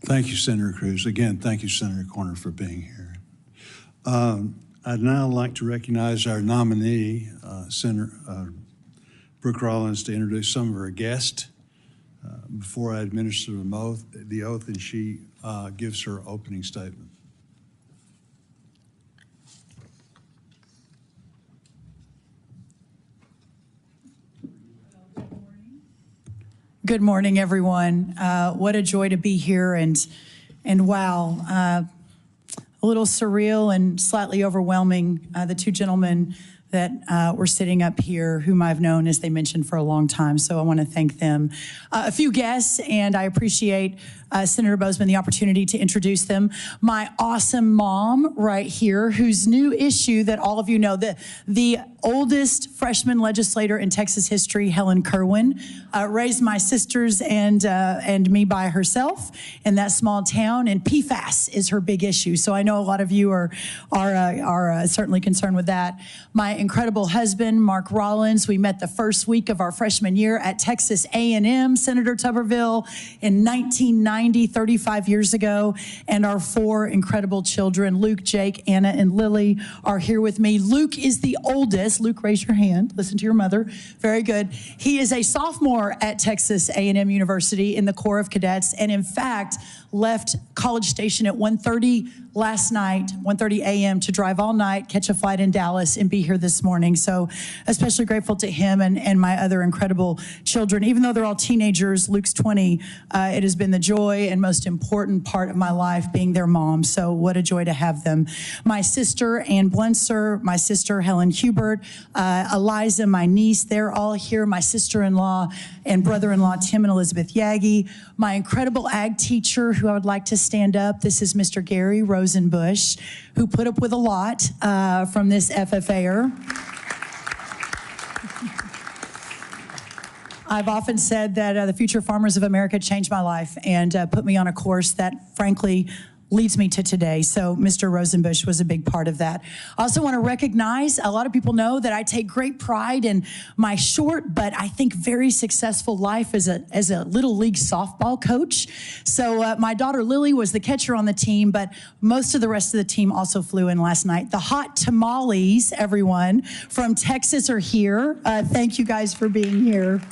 Thank you, Senator Cruz. Again, thank you, Senator Corner, for being here. I'd now like to recognize our nominee, Senator Brooke Rollins, to introduce some of our guests before I administer the oath and she gives her opening statement. Good morning, everyone. What a joy to be here, and wow, a little surreal and slightly overwhelming. The two gentlemen that were sitting up here, whom I've known, as they mentioned, for a long time. So I want to thank them. A few guests, and I appreciate Senator Bozeman the opportunity to introduce them. My awesome mom right here, whose new issue that all of you know, the oldest freshman legislator in Texas history, Helen Kerwin, raised my sisters and me by herself in that small town, and PFAS is her big issue. So I know a lot of you are certainly concerned with that. My incredible husband, Mark Rollins, we met the first week of our freshman year at Texas A&M, Senator Tuberville, in 1990, 35 years ago, and our four incredible children, Luke, Jake, Anna, and Lily, are here with me. Luke is the oldest. Luke, raise your hand. Listen to your mother. Very good. He is a sophomore at Texas A&M University in the Corps of Cadets, and in fact, left College Station at 1:30 last night, 1:30 a.m. to drive all night, catch a flight in Dallas, and be here this morning. So especially grateful to him and my other incredible children. Even though they're all teenagers, Luke's 20, it has been the joy and most important part of my life being their mom. So what a joy to have them. My sister, Ann Blunser, my sister, Helen Hubert, Eliza, my niece, they're all here. My sister-in-law and brother-in-law, Tim and Elizabeth Yagi. My incredible ag teacher, who I would like to stand up. This is Mr. Gary Rosenbush, who put up with a lot from this FFA'er. I've often said that the Future Farmers of America changed my life and put me on a course that, frankly, leads me to today. So Mr. Rosenbush was a big part of that. I also want to recognize, a lot of people know that I take great pride in my short, but I think very successful life as a little league softball coach. So my daughter Lily was the catcher on the team, but most of the rest of the team also flew in last night. The hot tamales, everyone, from Texas are here. Thank you guys for being here.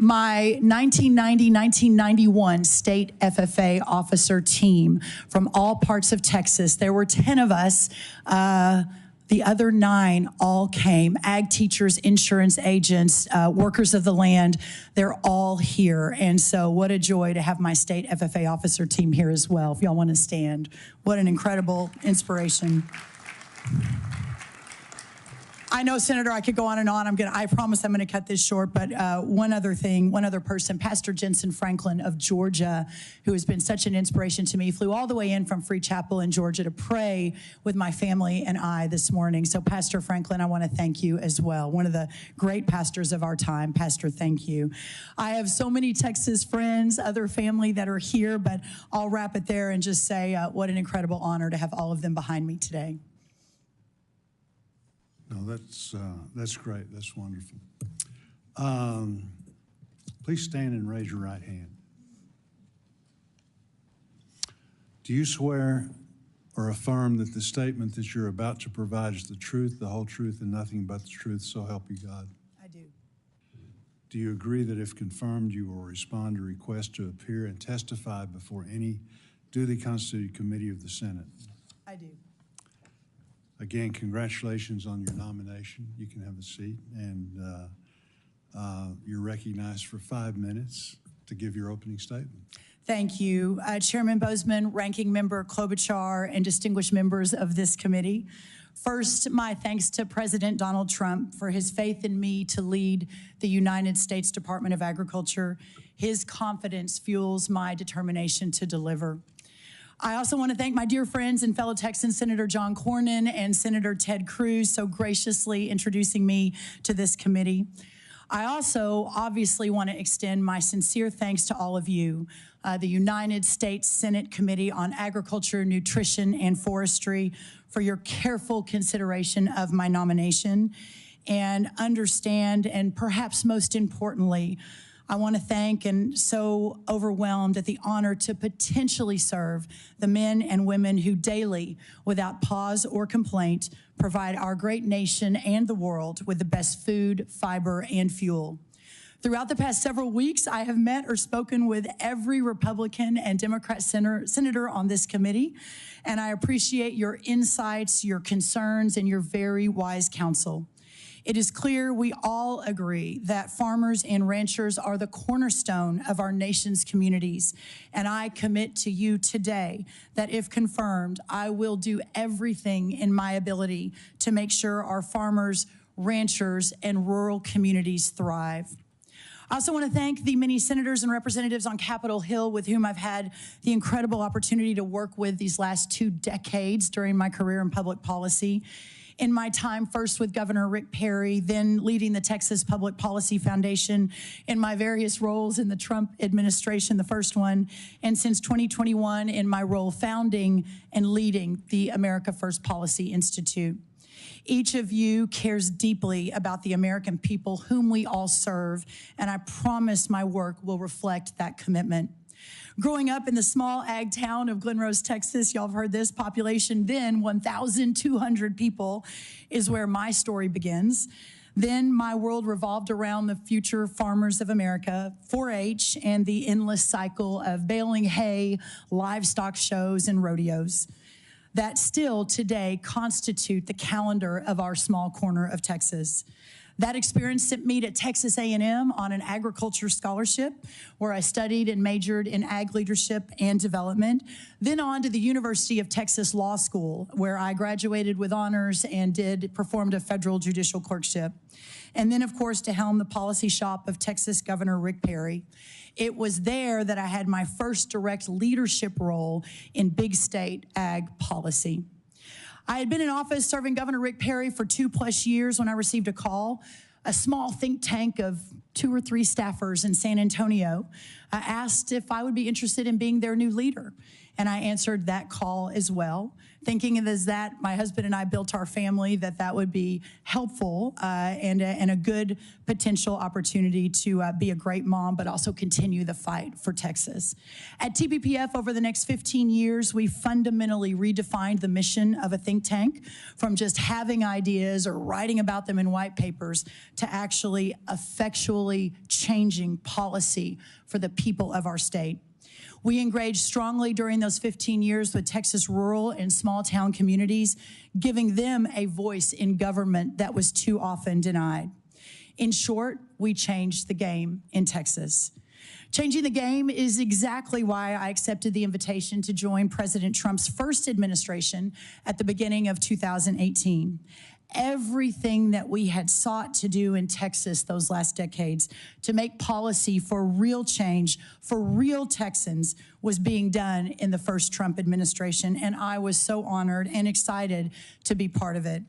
My 1990-1991 state FFA officer team from all parts of Texas. There were 10 of us. The other 9 all came. Ag teachers, insurance agents, workers of the land, they're all here. And so what a joy to have my state FFA officer team here as well. If y'all want to stand, what an incredible inspiration. I know, Senator, I could go on and on. I promise I'm going to cut this short, but one other person, Pastor Jensen Franklin of Georgia, who has been such an inspiration to me, flew all the way in from Free Chapel in Georgia to pray with my family and I this morning. So, Pastor Franklin, I want to thank you as well. One of the great pastors of our time. Pastor, thank you. I have so many Texas friends, other family that are here, but I'll wrap it there and just say what an incredible honor to have all of them behind me today. No, that's great. That's wonderful. Please stand and raise your right hand. Do you swear or affirm that the statement that you're about to provide is the truth, the whole truth, and nothing but the truth, so help you God? I do. Do you agree that if confirmed, you will respond to requests to appear and testify before any duly constituted committee of the Senate? I do. Again, congratulations on your nomination. You can have a seat, and you're recognized for 5 minutes to give your opening statement. Thank you. Chairman Bozeman, Ranking Member Klobuchar, and distinguished members of this committee. First, my thanks to President Donald Trump for his faith in me to lead the United States Department of Agriculture. His confidence fuels my determination to deliver. I also want to thank my dear friends and fellow Texans, Senator John Cornyn and Senator Ted Cruz, so graciously introducing me to this committee. I also obviously want to extend my sincere thanks to all of you, the United States Senate Committee on Agriculture, Nutrition, and Forestry, for your careful consideration of my nomination, and understand, and perhaps most importantly, I want to thank and so overwhelmed at the honor to potentially serve the men and women who daily, without pause or complaint, provide our great nation and the world with the best food, fiber, and fuel. Throughout the past several weeks, I have met or spoken with every Republican and Democrat senator on this committee, and I appreciate your insights, your concerns, and your very wise counsel. It is clear we all agree that farmers and ranchers are the cornerstone of our nation's communities, and I commit to you today that if confirmed, I will do everything in my ability to make sure our farmers, ranchers, and rural communities thrive. I also want to thank the many senators and representatives on Capitol Hill with whom I've had the incredible opportunity to work with these last 2 decades during my career in public policy. In my time first with Governor Rick Perry, then leading the Texas Public Policy Foundation, in my various roles in the Trump administration, the first one, and since 2021 in my role founding and leading the America First Policy Institute. Each of you cares deeply about the American people whom we all serve, and I promise my work will reflect that commitment. Growing up in the small ag town of Glen Rose, Texas, y'all have heard this, population then 1,200 people, is where my story begins. Then my world revolved around the future farmers of America, 4-H, and the endless cycle of baling hay, livestock shows, and rodeos that still today constitute the calendar of our small corner of Texas. That experience sent me to Texas A&M on an agriculture scholarship where I studied and majored in ag leadership and development, then on to the University of Texas Law School where I graduated with honors and performed a federal judicial clerkship. And then, of course, to helm the policy shop of Texas Governor Rick Perry. It was there that I had my first direct leadership role in big state ag policy. I had been in office serving Governor Rick Perry for 2+ years when I received a call. A small think tank of 2 or 3 staffers in San Antonio asked if I would be interested in being their new leader. And I answered that call as well, thinking as that my husband and I built our family, that would be helpful and a good potential opportunity to be a great mom, but also continue the fight for Texas. At TPPF, over the next 15 years, we fundamentally redefined the mission of a think tank from just having ideas or writing about them in white papers to actually effectually changing policy for the people of our state. We engaged strongly during those 15 years with Texas rural and small town communities, giving them a voice in government that was too often denied. In short, we changed the game in Texas. Changing the game is exactly why I accepted the invitation to join President Trump's first administration at the beginning of 2018. Everything that we had sought to do in Texas those last decades to make policy for real change, for real Texans, was being done in the first Trump administration, and I was so honored and excited to be part of it.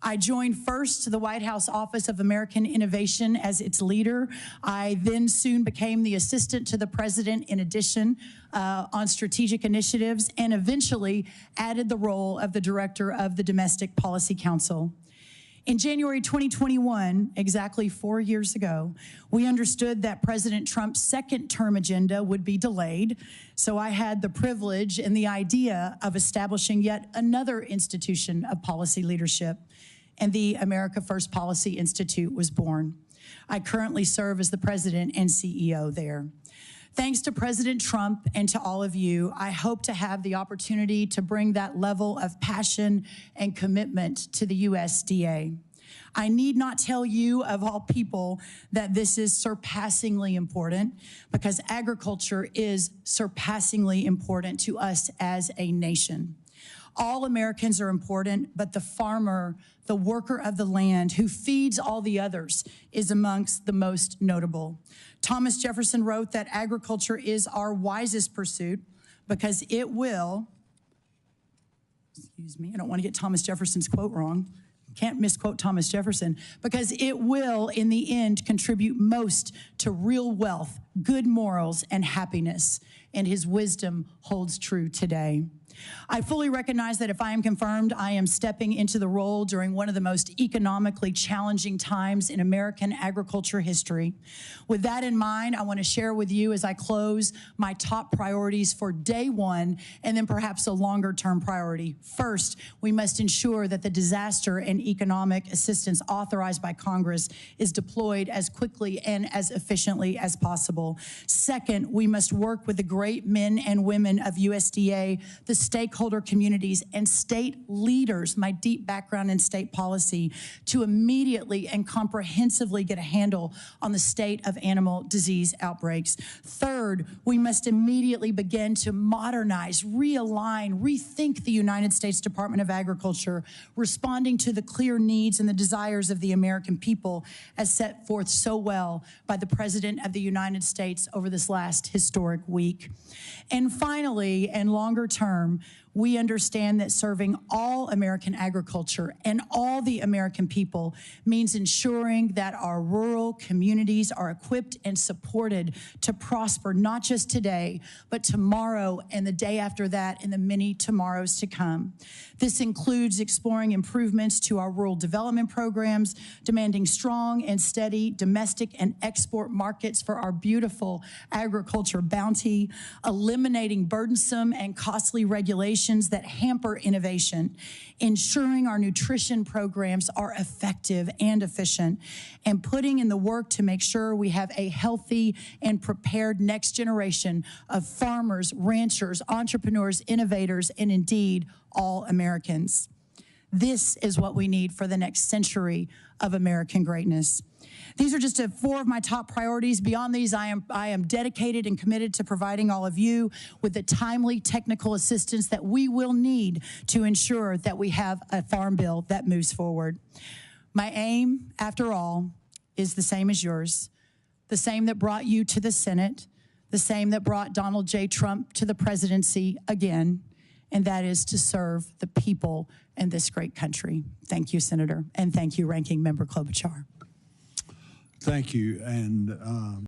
I joined first the White House Office of American Innovation as its leader. I then soon became the assistant to the president in addition on strategic initiatives, and eventually added the role of the director of the Domestic Policy Council. In January 2021, exactly 4 years ago, we understood that President Trump's second term agenda would be delayed, so I had the privilege and the idea of establishing yet another institution of policy leadership, and the America First Policy Institute was born. I currently serve as the president and CEO there. Thanks to President Trump and to all of you, I hope to have the opportunity to bring that level of passion and commitment to the USDA. I need not tell you, of all people, that this is surpassingly important, because agriculture is surpassingly important to us as a nation. All Americans are important, but the farmer, the worker of the land who feeds all the others, is amongst the most notable. Thomas Jefferson wrote that agriculture is our wisest pursuit because it will, excuse me, I don't want to get Thomas Jefferson's quote wrong. Can't misquote Thomas Jefferson, because it will, in the end, contribute most to real wealth, good morals, and happiness. And his wisdom holds true today. I fully recognize that if I am confirmed, I am stepping into the role during one of the most economically challenging times in American agriculture history. With that in mind, I want to share with you as I close my top priorities for day one and then perhaps a longer term priority. First, we must ensure that the disaster and economic assistance authorized by Congress is deployed as quickly and as efficiently as possible. Second, we must work with the great men and women of USDA, the stakeholder communities, and state leaders, my deep background in state policy, to immediately and comprehensively get a handle on the state of animal disease outbreaks. Third, we must immediately begin to modernize, realign, rethink the United States Department of Agriculture, responding to the clear needs and the desires of the American people as set forth so well by the President of the United States over this last historic week. And finally, and longer term, we understand that serving all American agriculture and all the American people means ensuring that our rural communities are equipped and supported to prosper not just today, but tomorrow and the day after that and the many tomorrows to come. This includes exploring improvements to our rural development programs, demanding strong and steady domestic and export markets for our beautiful agriculture bounty, eliminating burdensome and costly regulations that hamper innovation, ensuring our nutrition programs are effective and efficient, and putting in the work to make sure we have a healthy and prepared next generation of farmers, ranchers, entrepreneurs, innovators, and indeed all Americans. This is what we need for the next century of American greatness. These are just four of my top priorities. Beyond these, I am dedicated and committed to providing all of you with the timely technical assistance that we will need to ensure that we have a farm bill that moves forward. My aim, after all, is the same as yours, the same that brought you to the Senate, the same that brought Donald J. Trump to the presidency again, and that is to serve the people in this great country. Thank you, Senator, and thank you, Ranking Member Klobuchar. Thank you. And